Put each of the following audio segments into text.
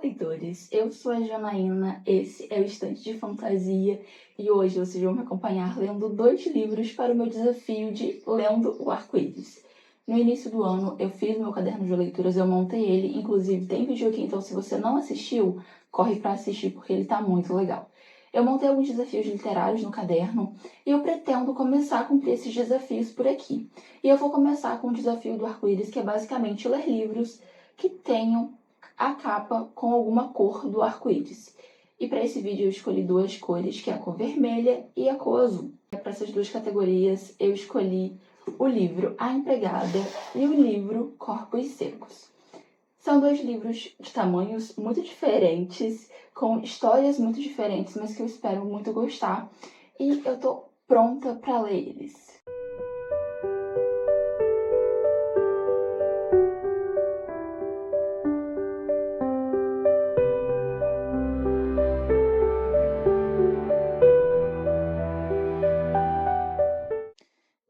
leitores! Eu sou a Janaína, esse é o Estante de Fantasia e hoje vocês vão me acompanhar lendo 2 livros para o meu desafio de Lendo o Arco-Íris. No início do ano eu fiz meu caderno de leituras, eu montei ele, inclusive tem vídeo aqui, então se você não assistiu, corre para assistir porque ele tá muito legal. Eu montei alguns desafios literários no caderno e eu pretendo começar a cumprir esses desafios por aqui. E eu vou começar com o desafio do arco-íris, que é basicamente ler livros que tenham a capa com alguma cor do arco-íris. E para esse vídeo eu escolhi 2 cores, que é a cor vermelha e a cor azul. Para essas 2 categorias eu escolhi o livro A Empregada e o livro Corpos Secos. São 2 livros de tamanhos muito diferentes, com histórias muito diferentes, mas que eu espero muito gostar. E eu tô pronta para ler eles.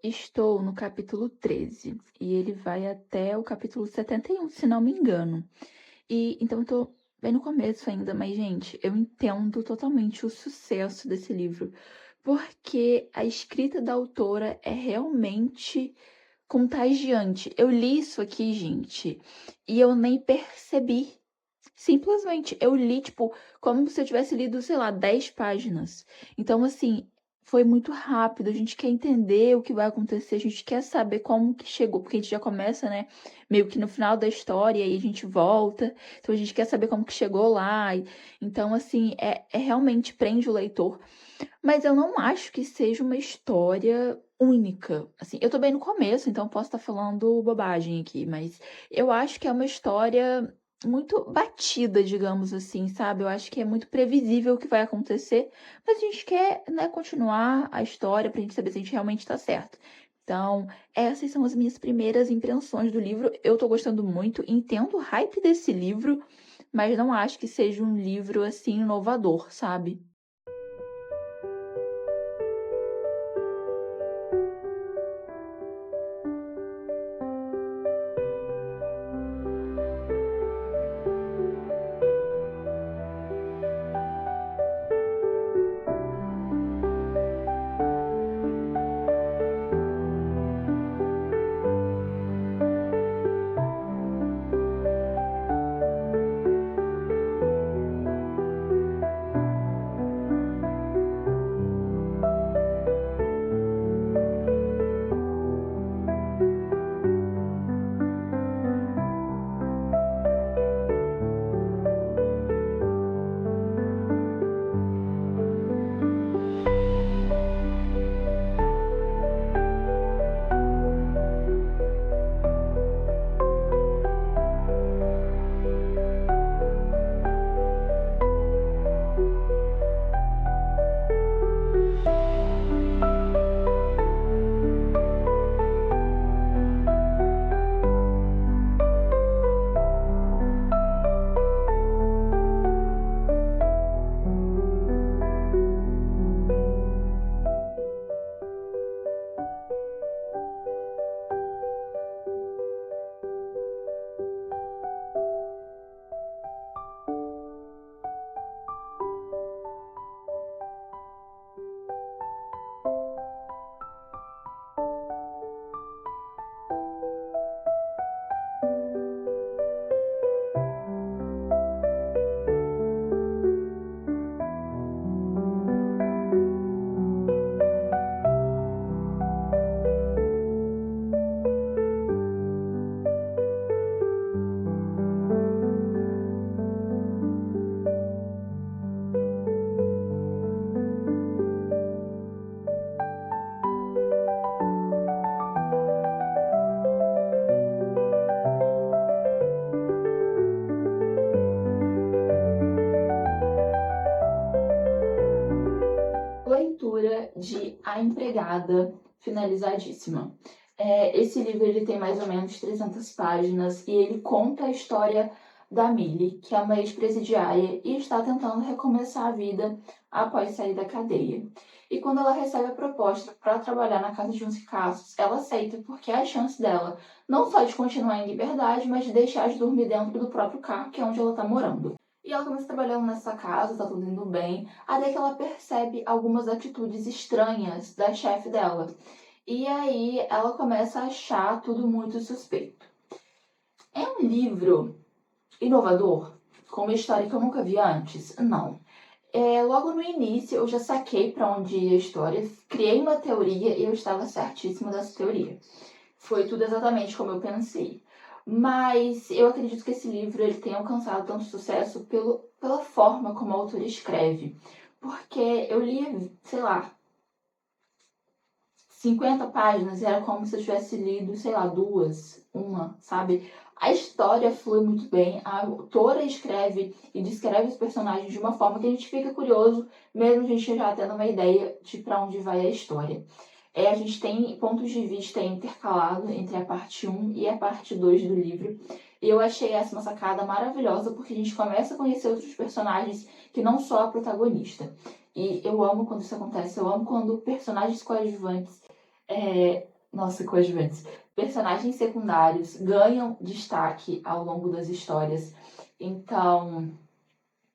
Estou no capítulo 13 e ele vai até o capítulo 71, se não me engano. Então eu tô bem no começo ainda, mas gente, eu entendo totalmente o sucesso desse livro, porque a escrita da autora é realmente contagiante. Eu li isso aqui, gente, e eu nem percebi. Simplesmente, eu li, tipo, como se eu tivesse lido, sei lá, 10 páginas. Então, assim, foi muito rápido. A gente quer entender o que vai acontecer, a gente quer saber como que chegou, porque a gente já começa, né, meio que no final da história, e aí a gente volta. Então, a gente quer saber como que chegou lá. Então, assim, realmente prende o leitor. Mas eu não acho que seja uma história única. Assim, eu tô bem no começo, então posso estar falando bobagem aqui, mas eu acho que é uma história muito batida, digamos assim, sabe? Eu acho que é muito previsível o que vai acontecer, mas a gente quer, né, continuar a história pra gente saber se a gente realmente tá certo. Então, essas são as minhas primeiras impressões do livro. Eu tô gostando muito, entendo o hype desse livro, mas não acho que seja um livro assim inovador, sabe? Leitura de A Empregada, finalizadíssima. Esse livro ele tem mais ou menos 300 páginas e ele conta a história da Millie, que é uma ex-presidiária e está tentando recomeçar a vida após sair da cadeia. E quando ela recebe a proposta para trabalhar na casa de uns ricaços, ela aceita porque é a chance dela não só de continuar em liberdade, mas de deixar de dormir dentro do próprio carro, que é onde ela está morando. E ela começa trabalhando nessa casa, tá tudo indo bem, até que ela percebe algumas atitudes estranhas da chefe dela. E aí ela começa a achar tudo muito suspeito. É um livro inovador, com uma história que eu nunca vi antes? Não. Logo no início eu já saquei para onde ia a história, criei uma teoria e eu estava certíssima dessa teoria. Foi tudo exatamente como eu pensei. Mas eu acredito que esse livro ele tenha alcançado tanto sucesso pela forma como o autor escreve. Porque eu li, sei lá, 50 páginas e era como se eu tivesse lido, sei lá, duas, uma, sabe? A história flui muito bem, a autora escreve e descreve os personagens de uma forma que a gente fica curioso, mesmo a gente já tendo uma ideia de para onde vai a história. A gente tem pontos de vista intercalados entre a parte 1 e a parte 2 do livro. E eu achei essa uma sacada maravilhosa porque a gente começa a conhecer outros personagens que não só a protagonista. E eu amo quando isso acontece, eu amo quando personagens coadjuvantes coadjuvantes. Personagens secundários ganham destaque ao longo das histórias. Então,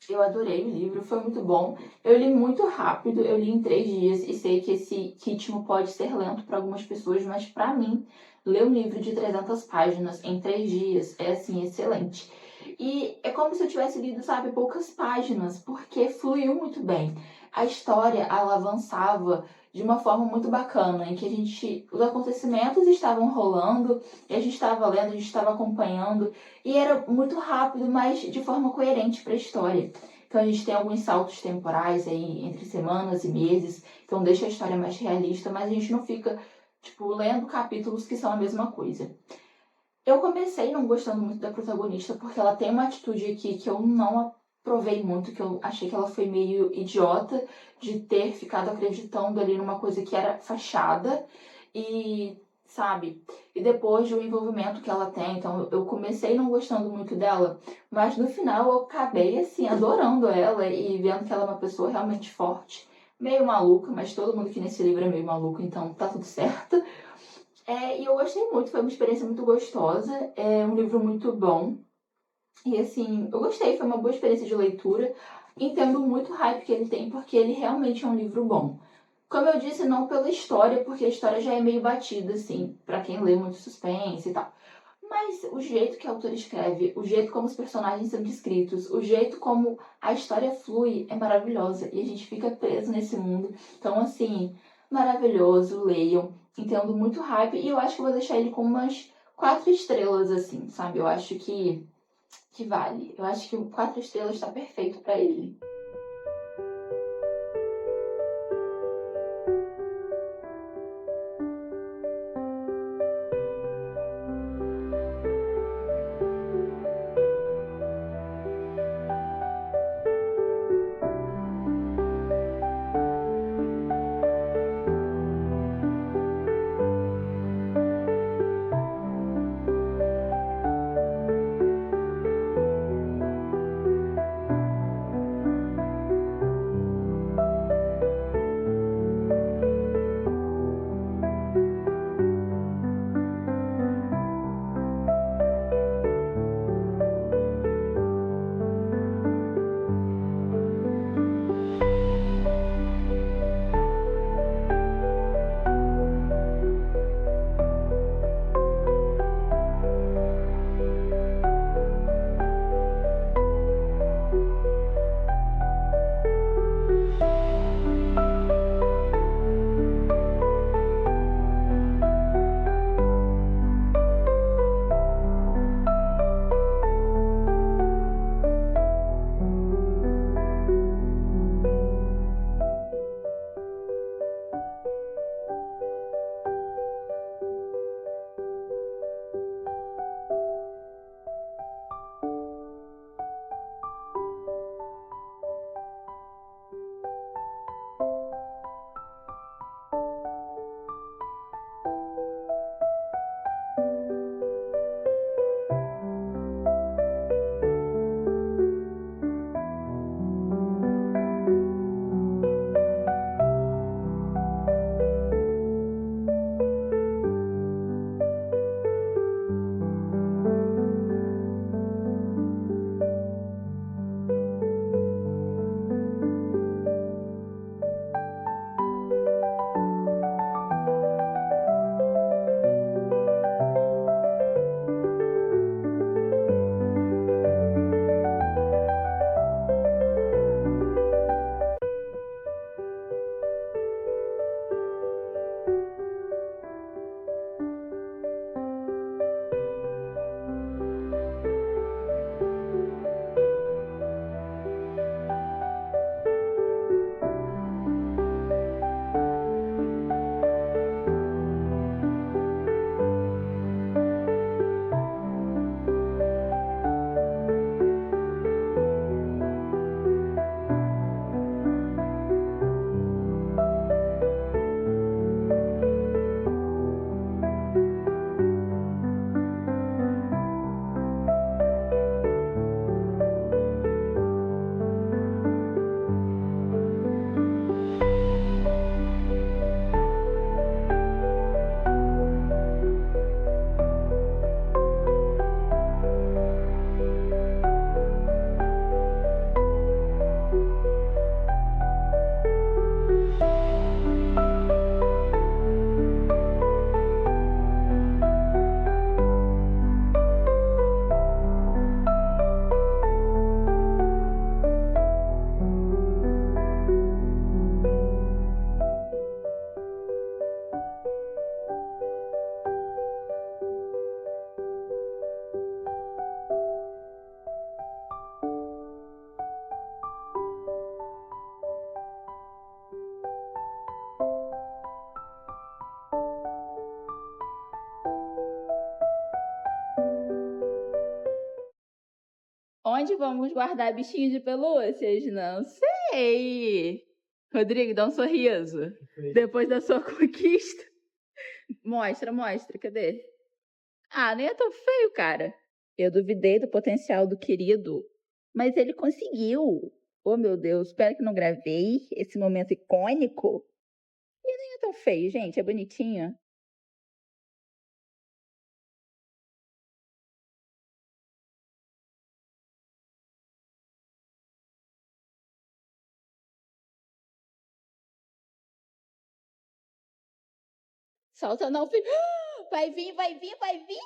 eu adorei o livro, foi muito bom. Eu li muito rápido, eu li em 3 dias e sei que esse ritmo pode ser lento para algumas pessoas, mas para mim, ler um livro de 300 páginas em 3 dias é assim, excelente. E é como se eu tivesse lido, sabe, poucas páginas, porque fluiu muito bem. A história, ela avançava de uma forma muito bacana, em que os acontecimentos estavam rolando, e a gente estava lendo, a gente estava acompanhando, e era muito rápido, mas de forma coerente para a história. Então a gente tem alguns saltos temporais aí entre semanas e meses, então deixa a história mais realista, mas a gente não fica, tipo, lendo capítulos que são a mesma coisa. Eu comecei não gostando muito da protagonista, porque ela tem uma atitude aqui que eu não aprovei muito, que eu achei que ela foi meio idiota de ter ficado acreditando ali numa coisa que era fachada e, sabe, e depois do envolvimento que ela tem, então eu comecei não gostando muito dela, mas no final eu acabei, assim, adorando ela e vendo que ela é uma pessoa realmente forte, meio maluca, mas todo mundo que nesse livro é meio maluco, então tá tudo certo. E eu gostei muito, foi uma experiência muito gostosa, é um livro muito bom. E assim, eu gostei, foi uma boa experiência de leitura. Entendo muito o hype que ele tem, porque ele realmente é um livro bom. Como eu disse, não pela história, porque a história já é meio batida, assim, pra quem lê muito suspense e tal. Mas o jeito que a autora escreve, o jeito como os personagens são descritos, o jeito como a história flui é maravilhosa. E a gente fica preso nesse mundo. Então, assim, maravilhoso, leiam. Entendo muito hype e eu acho que eu vou deixar ele com umas 4 estrelas, assim, sabe? Eu acho que vale. Eu acho que 4 estrelas tá perfeito pra ele. Onde vamos guardar bichinhos de pelúcias? Não sei. Rodrigo, dá um sorriso. Depois da sua conquista. Mostra, mostra, cadê? Ah, nem é tão feio, cara. Eu duvidei do potencial do querido, mas ele conseguiu. Oh, meu Deus, espero que não gravei esse momento icônico. E nem é tão feio, gente, é bonitinho. Solta não, filho. Vai vir, vai vir, vai vir.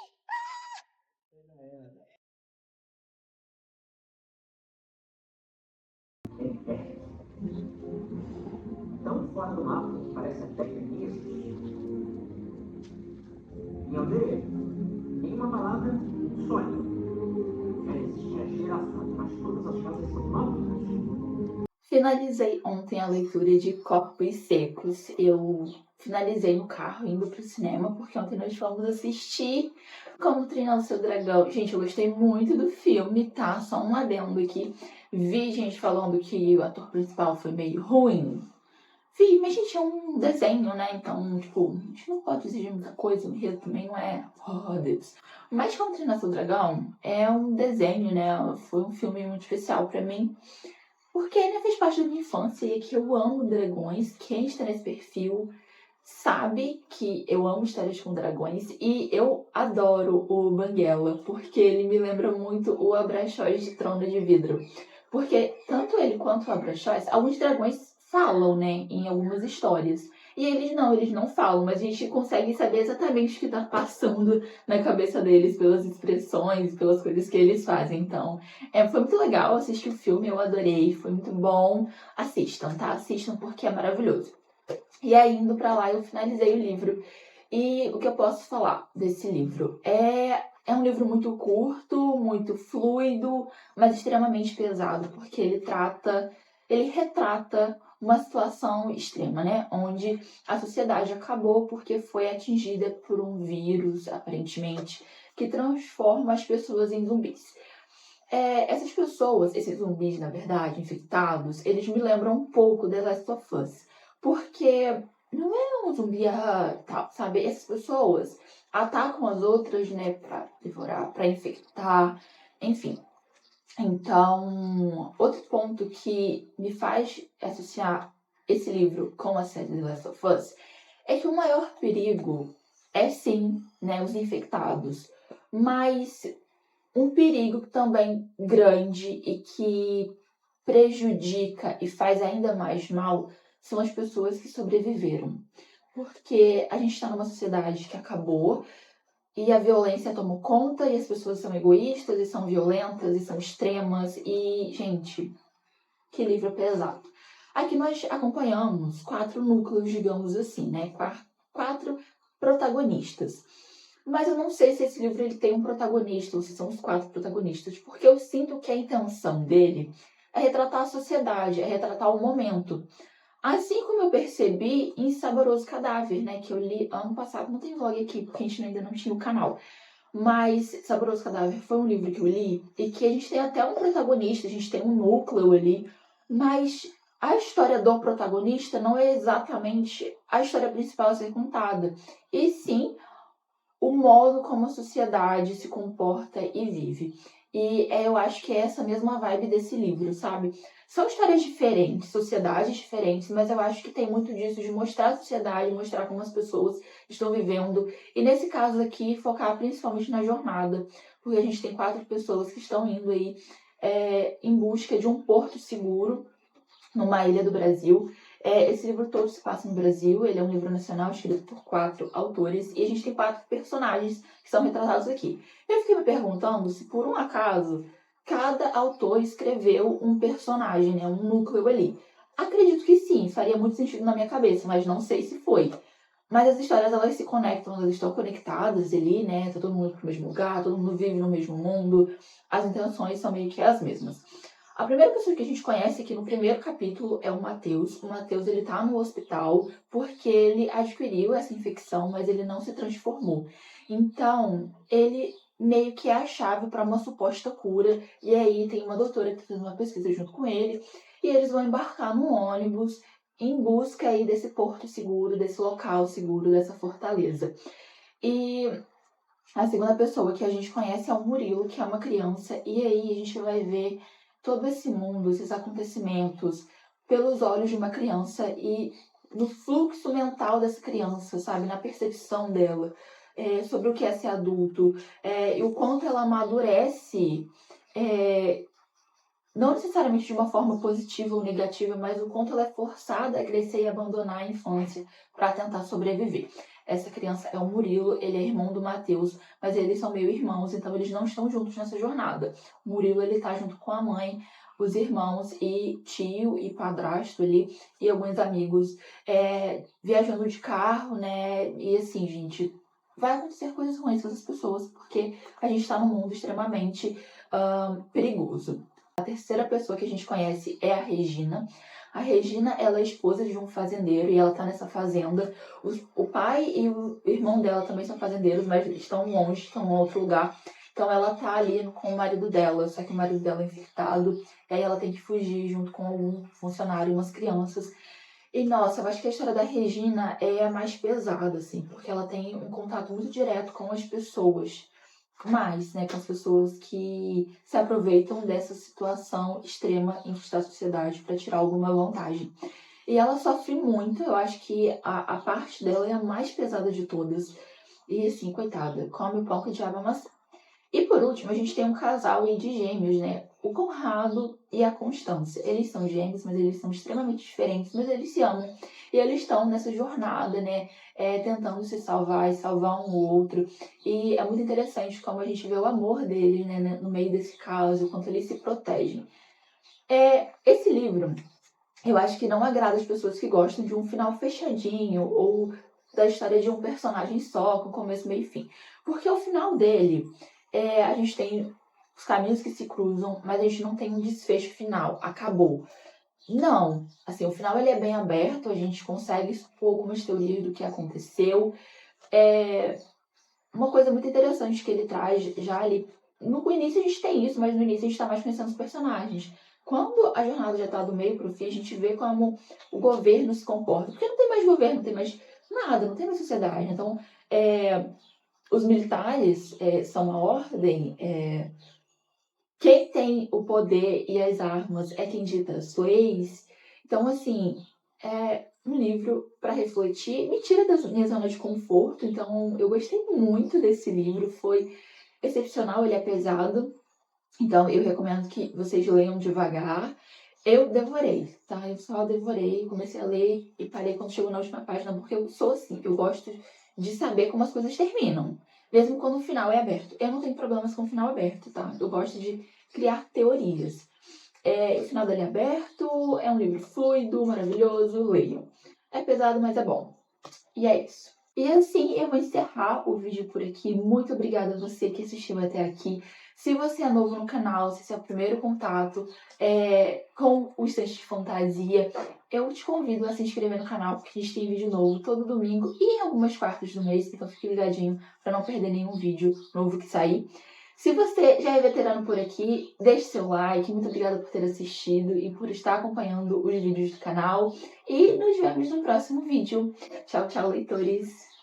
Tão fora do mapa, parece até feminista. Em aldeia, em uma palavra, sonho. Já existe há gerações, mas todas as casas são malucas. Finalizei ontem a leitura de Corpos Secos. Eu finalizei no carro indo pro cinema, porque ontem nós fomos assistir Como Treinar o Seu Dragão. Gente, eu gostei muito do filme, tá? Só um adendo aqui. Vi gente falando que o ator principal foi meio ruim. Vi, mas gente, é um desenho, né? Então, tipo, a gente não pode exigir muita coisa, o enredo também não é, oh Deus. Mas Como Treinar Seu Dragão é um desenho, né? Foi um filme muito especial pra mim. Porque ele fez parte da minha infância e que eu amo dragões. Quem está nesse perfil sabe que eu amo histórias com dragões e eu adoro o Banguela, porque ele me lembra muito o Abraxós de Trono de Vidro. Porque tanto ele quanto o Abraxós, alguns dragões falam, né, em algumas histórias. E eles não falam, mas a gente consegue saber exatamente o que está passando na cabeça deles pelas expressões, pelas coisas que eles fazem. Então, foi muito legal assistir o filme, eu adorei, foi muito bom. Assistam, tá? Assistam porque é maravilhoso. E aí, indo pra lá, eu finalizei o livro. E o que eu posso falar desse livro? É um livro muito curto, muito fluido, mas extremamente pesado, porque ele retrata uma situação extrema, né? Onde a sociedade acabou porque foi atingida por um vírus, aparentemente, que transforma as pessoas em zumbis. Essas pessoas, esses zumbis, na verdade, infectados, eles me lembram um pouco The Last of Us. Porque não é um zumbi tal, sabe? Essas pessoas atacam as outras, né, pra devorar, pra infectar, enfim. Então, outro ponto que me faz associar esse livro com a série The Last of Us é que o maior perigo é sim, né, os infectados, mas um perigo também grande e que prejudica e faz ainda mais mal são as pessoas que sobreviveram. Porque a gente está numa sociedade que acabou e a violência tomou conta e as pessoas são egoístas e são violentas e são extremas e, gente, que livro pesado. Aqui nós acompanhamos 4 núcleos, digamos assim, né? 4 protagonistas. Mas eu não sei se esse livro ele tem um protagonista ou se são os 4 protagonistas, porque eu sinto que a intenção dele é retratar a sociedade, é retratar o momento. Assim como eu percebi em Saboroso Cadáver, né, que eu li ano passado, não tem vlog aqui, porque a gente ainda não tinha o canal. Mas Saboroso Cadáver foi um livro que eu li e que a gente tem até um protagonista, a gente tem um núcleo ali, mas a história do protagonista não é exatamente a história principal a ser contada, e sim o modo como a sociedade se comporta e vive. E eu acho que é essa mesma vibe desse livro, sabe? São histórias diferentes, sociedades diferentes, mas eu acho que tem muito disso de mostrar a sociedade, mostrar como as pessoas estão vivendo. E nesse caso aqui, focar principalmente na jornada, porque a gente tem 4 pessoas que estão indo aí em busca de um porto seguro numa ilha do Brasil. Esse livro todo se passa no Brasil, ele é um livro nacional escrito por 4 autores e a gente tem 4 personagens que são retratados aqui. Eu fiquei me perguntando se por um acaso cada autor escreveu um personagem, né, um núcleo ali. Acredito que sim, faria muito sentido na minha cabeça, mas não sei se foi. Mas as histórias, elas se conectam, elas estão conectadas ali, né? Tá todo mundo pro mesmo lugar, todo mundo vive no mesmo mundo. As intenções são meio que as mesmas. A primeira pessoa que a gente conhece aqui no primeiro capítulo é o Matheus. O Matheus, ele tá no hospital porque ele adquiriu essa infecção, mas ele não se transformou. Então, ele meio que é a chave para uma suposta cura. E aí tem uma doutora que está fazendo uma pesquisa junto com ele, e eles vão embarcar num ônibus em busca aí desse porto seguro, desse local seguro, dessa fortaleza. E a segunda pessoa que a gente conhece é o Murilo, que é uma criança, e aí a gente vai ver todo esse mundo, esses acontecimentos, pelos olhos de uma criança e no fluxo mental dessa criança, sabe? Na percepção dela, sobre o que é ser adulto, e o quanto ela amadurece, não necessariamente de uma forma positiva ou negativa, mas o quanto ela é forçada a crescer e abandonar a infância para tentar sobreviver. Essa criança é o Murilo, ele é irmão do Matheus, mas eles são meio irmãos, então eles não estão juntos nessa jornada. O Murilo, ele tá junto com a mãe, os irmãos e tio e padrasto ali, e alguns amigos, viajando de carro, né? E assim, gente, vai acontecer coisas ruins com essas pessoas, porque a gente tá num mundo extremamente perigoso. A terceira pessoa que a gente conhece é a Regina. A Regina, ela é esposa de um fazendeiro e ela tá nessa fazenda. O pai e o irmão dela também são fazendeiros, mas estão longe, estão em outro lugar. Então ela tá ali com o marido dela, só que o marido dela é infectado. E aí ela tem que fugir junto com algum funcionário e umas crianças. E nossa, eu acho que a história da Regina é a mais pesada, assim, porque ela tem um contato muito direto com as pessoas. Mais, né, com as pessoas que se aproveitam dessa situação extrema em que está a sociedade para tirar alguma vantagem. E ela sofre muito, eu acho que a parte dela é a mais pesada de todas. E assim, coitada, come o pão que o diabo amassou. E por último, a gente tem um casal aí de gêmeos, né? O Conrado e a Constância. Eles são gêmeos, mas eles são extremamente diferentes, mas eles se amam. E eles estão nessa jornada, né? Tentando se salvar e salvar um outro. E é muito interessante como a gente vê o amor deles, né? No meio desse caos, o quanto eles se protegem. Esse livro, eu acho que não agrada as pessoas que gostam de um final fechadinho ou da história de um personagem só, com começo, meio e fim. Porque o final dele, a gente tem os caminhos que se cruzam, mas a gente não tem um desfecho final, acabou. Não, assim, o final ele é bem aberto, a gente consegue expor algumas teorias do que aconteceu. Uma coisa muito interessante que ele traz já ali. No início a gente tem isso, mas no início a gente está mais pensando nos personagens. Quando a jornada já está do meio para o fim, a gente vê como o governo se comporta. Porque não tem mais governo, não tem mais nada, não tem mais sociedade. Então, os militares são a ordem. Quem tem o poder e as armas é quem dita as leis. Então, assim, é um livro para refletir, me tira da minha zona de conforto. Então, eu gostei muito desse livro, foi excepcional, ele é pesado. Então, eu recomendo que vocês leiam devagar. Eu devorei, tá? Eu só devorei, comecei a ler e parei quando chegou na última página, porque eu sou assim, eu gosto de saber como as coisas terminam, mesmo quando o final é aberto. Eu não tenho problemas com o final aberto, tá? Eu gosto de criar teorias. O final dele é aberto, é um livro fluido, maravilhoso, leiam. É pesado, mas é bom. E é isso. E assim eu vou encerrar o vídeo por aqui. Muito obrigada a você que assistiu até aqui. Se você é novo no canal, se esse é o primeiro contato com o Estante de Fantasia, eu te convido a se inscrever no canal, porque a gente tem vídeo novo todo domingo e em algumas quartas do mês, então fique ligadinho para não perder nenhum vídeo novo que sair. Se você já é veterano por aqui, deixe seu like. Muito obrigada por ter assistido e por estar acompanhando os vídeos do canal. E nos vemos no próximo vídeo. Tchau, tchau, leitores!